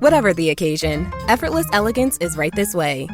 Whatever the occasion, effortless elegance is right this way.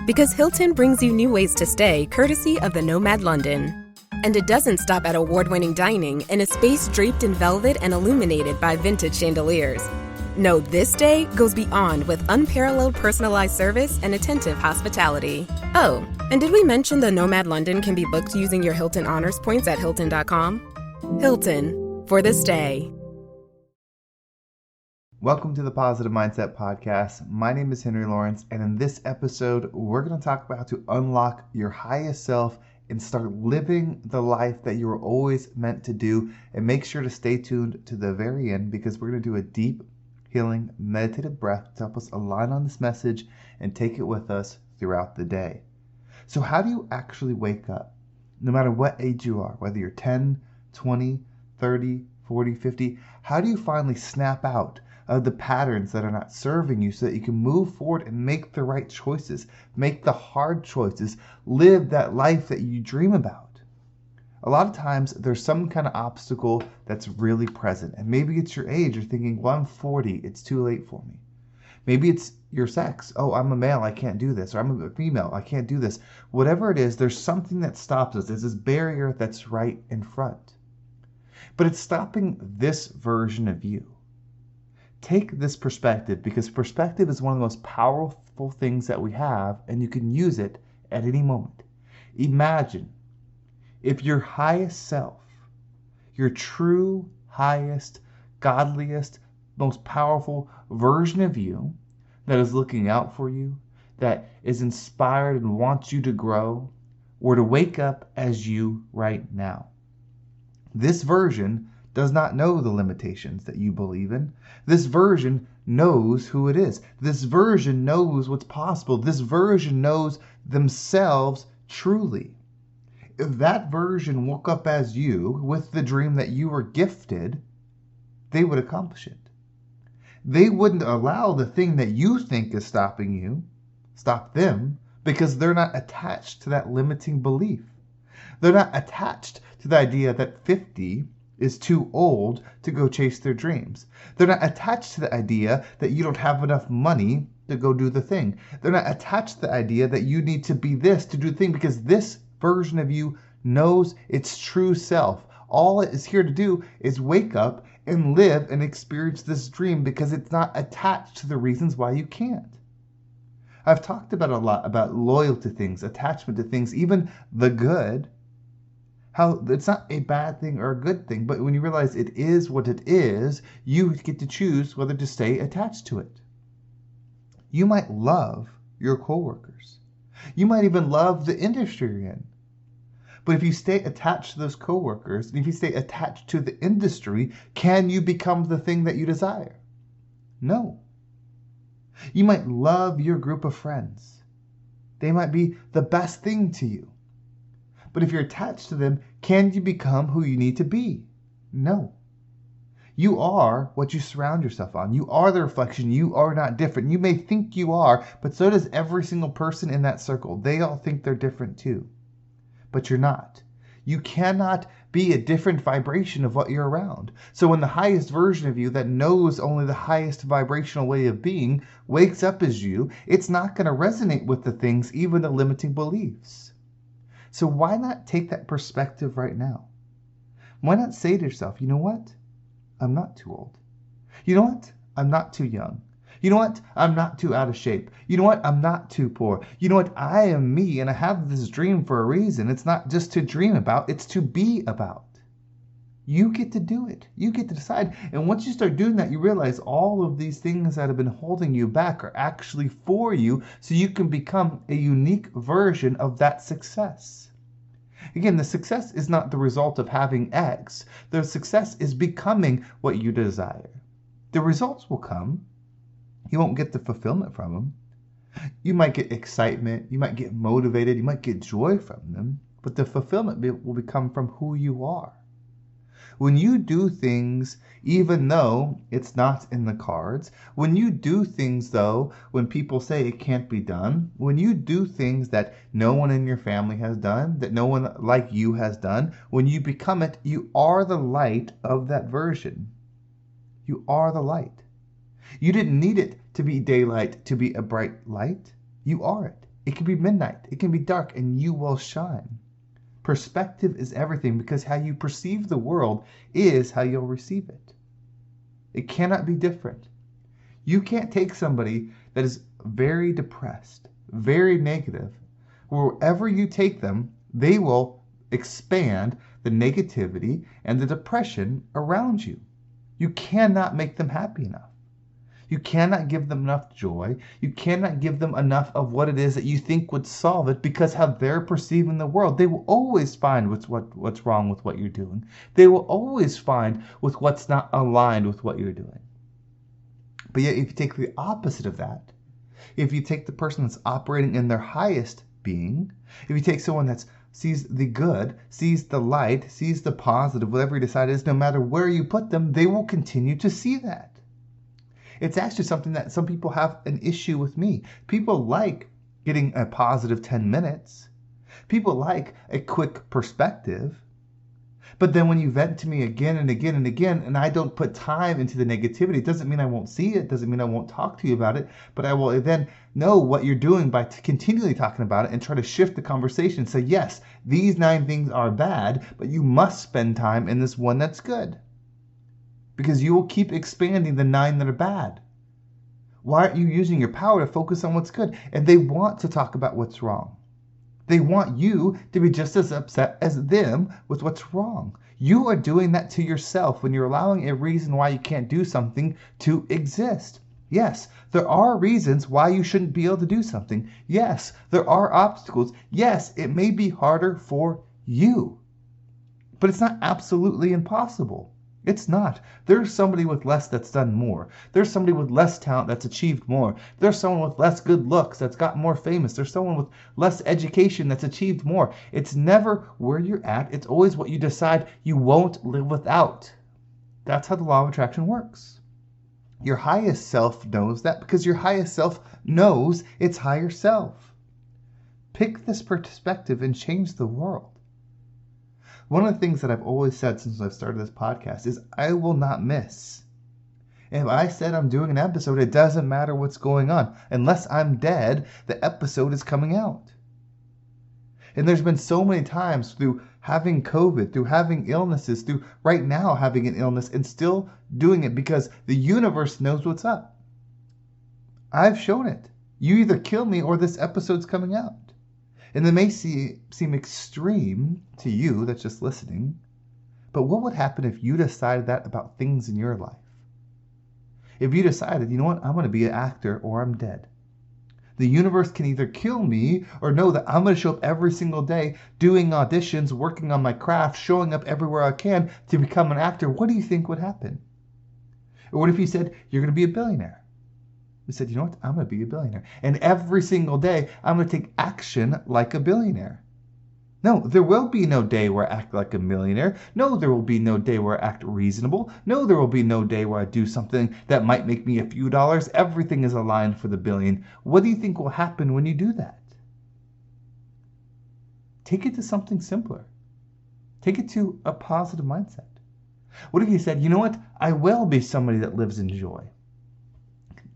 Because Hilton brings you new ways to stay courtesy of the Nomad London. And it doesn't stop at award-winning dining in a space draped in velvet and illuminated by vintage chandeliers. No, this day goes beyond with unparalleled personalized service and attentive hospitality. Oh, and did we mention the Nomad London can be booked using your Hilton Honors points at Hilton.com? Hilton, for the stay. Welcome to the Positive Mindset Podcast. My name is Henry Lawrence, and in this episode, we're going to talk about how to unlock your highest self and start living the life that you were always meant to do. And make sure to stay tuned to the very end because we're going to do a deep, healing, meditative breath to help us align on this message and take it with us throughout the day. So how do you actually wake up? No matter what age you are, whether you're 10, 20, 30, 40, 50, how do you finally snap out of the patterns that are not serving you so that you can move forward and make the right choices, make the hard choices, live that life that you dream about? A lot of times there's some kind of obstacle that's really present, and maybe it's your age. You're thinking, well, I'm 40, it's too late for me. Maybe it's your sex. Oh, I'm a male, I can't do this. Or I'm a female, I can't do this. Whatever it is, there's something that stops us. There's this barrier that's right in front. But it's stopping this version of you. Take this perspective, because perspective is one of the most powerful things that we have, and you can use it at any moment. Imagine if your highest self, your true, highest, godliest, most powerful version of you that is looking out for you, that is inspired and wants you to grow, were to wake up as you right now. This version does not know the limitations that you believe in. This version knows who it is. This version knows what's possible. This version knows themselves truly. If that version woke up as you with the dream that you were gifted, they would accomplish it. They wouldn't allow the thing that you think is stopping you, stop them, because they're not attached to that limiting belief. They're not attached to the idea that 50 is too old to go chase their dreams. They're not attached to the idea that you don't have enough money to go do the thing. They're not attached to the idea that you need to be this to do the thing, because this version of you knows its true self. All it is here to do is wake up and live and experience this dream, because it's not attached to the reasons why you can't. I've talked about a lot about loyalty to things, attachment to things, even the good. How it's not a bad thing or a good thing, but when you realize it is what it is, you get to choose whether to stay attached to it. You might love your coworkers. You might even love the industry you're in. But if you stay attached to those coworkers, and if you stay attached to the industry, can you become the thing that you desire? No. You might love your group of friends. They might be the best thing to you. But if you're attached to them, can you become who you need to be? No. You are what you surround yourself on. You are the reflection. You are not different. You may think you are, but so does every single person in that circle. They all think they're different too. But you're not. You cannot be a different vibration of what you're around. So when the highest version of you that knows only the highest vibrational way of being wakes up as you, it's not going to resonate with the things, even the limiting beliefs. So why not take that perspective right now? Why not say to yourself, you know what? I'm not too old. You know what? I'm not too young. You know what? I'm not too out of shape. You know what? I'm not too poor. You know what? I am me, and I have this dream for a reason. It's not just to dream about, it's to be about. You get to do it. You get to decide. And once you start doing that, you realize all of these things that have been holding you back are actually for you, so you can become a unique version of that success. Again, the success is not the result of having X. The success is becoming what you desire. The results will come. You won't get the fulfillment from them. You might get excitement. You might get motivated. You might get joy from them. But the fulfillment will become from who you are. When you do things, even though it's not in the cards, when you do things, though, when people say it can't be done, when you do things that no one in your family has done, that no one like you has done, when you become it, you are the light of that version. You are the light. You didn't need it to be daylight to be a bright light. You are it. It can be midnight. It can be dark, and you will shine. Perspective is everything because how you perceive the world is how you'll receive it. It cannot be different. You can't take somebody that is very depressed, very negative. Wherever you take them, they will expand the negativity and the depression around you. You cannot make them happy enough. You cannot give them enough joy. You cannot give them enough of what it is that you think would solve it, because how they're perceiving the world. They will always find what's wrong with what you're doing. They will always find with what's not aligned with what you're doing. But yet, if you take the opposite of that, if you take the person that's operating in their highest being, if you take someone that sees the good, sees the light, sees the positive, whatever you decide is, no matter where you put them, they will continue to see that. It's actually something that some people have an issue with me. People like getting a positive 10 minutes. People like a quick perspective. But then when you vent to me again and again and again, and I don't put time into the negativity, it doesn't mean I won't see it, doesn't mean I won't talk to you about it, but I will then know what you're doing by continually talking about it and try to shift the conversation. Say, yes, these 9 things are bad, but you must spend time in this one that's good. Because you will keep expanding the 9 that are bad. Why aren't you using your power to focus on what's good? And they want to talk about what's wrong. They want you to be just as upset as them with what's wrong. You are doing that to yourself when you're allowing a reason why you can't do something to exist. Yes, there are reasons why you shouldn't be able to do something. Yes, there are obstacles. Yes, it may be harder for you. But it's not absolutely impossible. It's not. There's somebody with less that's done more. There's somebody with less talent that's achieved more. There's someone with less good looks that's got more famous. There's someone with less education that's achieved more. It's never where you're at. It's always what you decide you won't live without. That's how the law of attraction works. Your highest self knows that because your highest self knows its higher self. Pick this perspective and change the world. One of the things that I've always said since I've started this podcast is I will not miss. If I said I'm doing an episode, it doesn't matter what's going on. Unless I'm dead, the episode is coming out. And there's been so many times through having COVID, through having illnesses, through right now having an illness and still doing it because the universe knows what's up. I've shown it. You either kill me or this episode's coming out. And it may seem extreme to you that's just listening, but what would happen if you decided that about things in your life? If you decided, you know what, I'm going to be an actor or I'm dead. The universe can either kill me or know that I'm going to show up every single day doing auditions, working on my craft, showing up everywhere I can to become an actor. What do you think would happen? Or what if you said, you're going to be a billionaire? We said, you know what? I'm going to be a billionaire. And every single day, I'm going to take action like a billionaire. No, there will be no day where I act like a millionaire. No, there will be no day where I act reasonable. No, there will be no day where I do something that might make me a few dollars. Everything is aligned for the billion. What do you think will happen when you do that? Take it to something simpler. Take it to a positive mindset. What if you said, you know what? I will be somebody that lives in joy.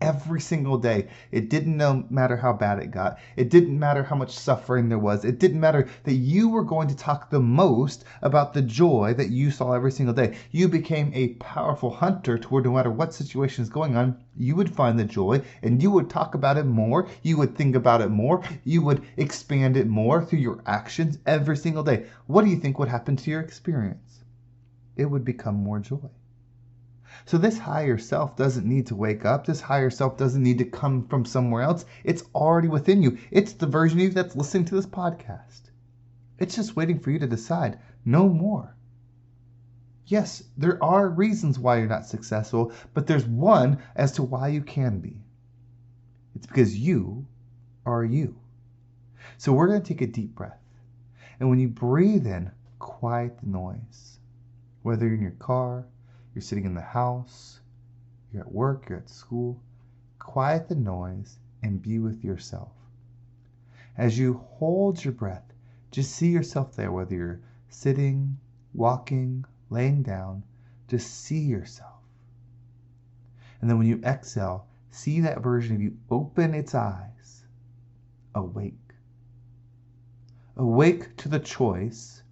Every single day. It didn't matter how bad it got. It didn't matter how much suffering there was. It didn't matter that you were going to talk the most about the joy that you saw every single day. You became a powerful hunter toward no matter what situation is going on, you would find the joy and you would talk about it more. You would think about it more. You would expand it more through your actions every single day. What do you think would happen to your experience? It would become more joy. So this higher self doesn't need to wake up. This higher self doesn't need to come from somewhere else. It's already within you. It's the version of you that's listening to this podcast. It's just waiting for you to decide no more. Yes, there are reasons why you're not successful, but there's one as to why you can be. It's because you are you. So we're going to take a deep breath. And when you breathe in, quiet the noise. Whether you're in your car, you're sitting in the house, you're at work, you're at school, quiet the noise and be with yourself. As you hold your breath, just see yourself there, whether you're sitting, walking, laying down, just see yourself. And then when you exhale, see that version of you open its eyes. Awake. Awake to the choice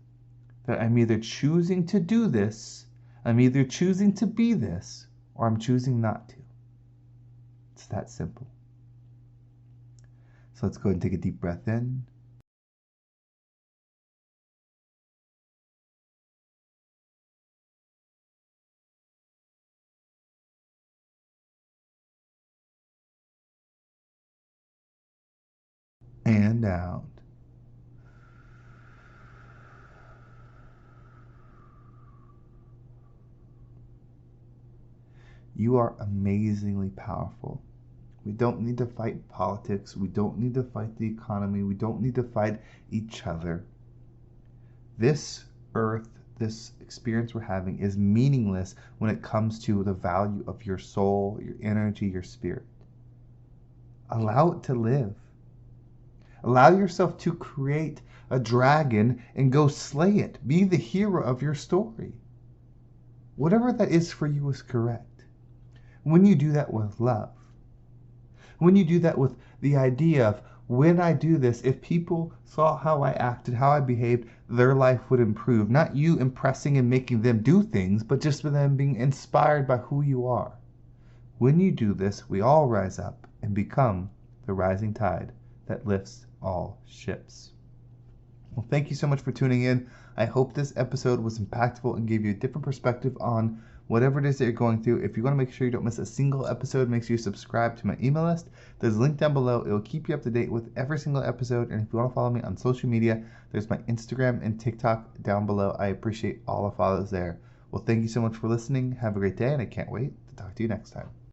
that I'm either choosing to do this, I'm either choosing to be this, or I'm choosing not to. It's that simple. So let's go ahead and take a deep breath in. And out. You are amazingly powerful. We don't need to fight politics. We don't need to fight the economy. We don't need to fight each other. This earth, this experience we're having is meaningless when it comes to the value of your soul, your energy, your spirit. Allow it to live. Allow yourself to create a dragon and go slay it. Be the hero of your story. Whatever that is for you is correct. When you do that with love, when you do that with the idea of, when I do this, if people saw how I acted, how I behaved, their life would improve. Not you impressing and making them do things, but just for them being inspired by who you are. When you do this, we all rise up and become the rising tide that lifts all ships. Well, thank you so much for tuning in. I hope this episode was impactful and gave you a different perspective on whatever it is that you're going through. If you want to make sure you don't miss a single episode, make sure you subscribe to my email list. There's a link down below. It will keep you up to date with every single episode. And if you want to follow me on social media, there's my Instagram and TikTok down below. I appreciate all the follows there. Well, thank you so much for listening. Have a great day, and I can't wait to talk to you next time.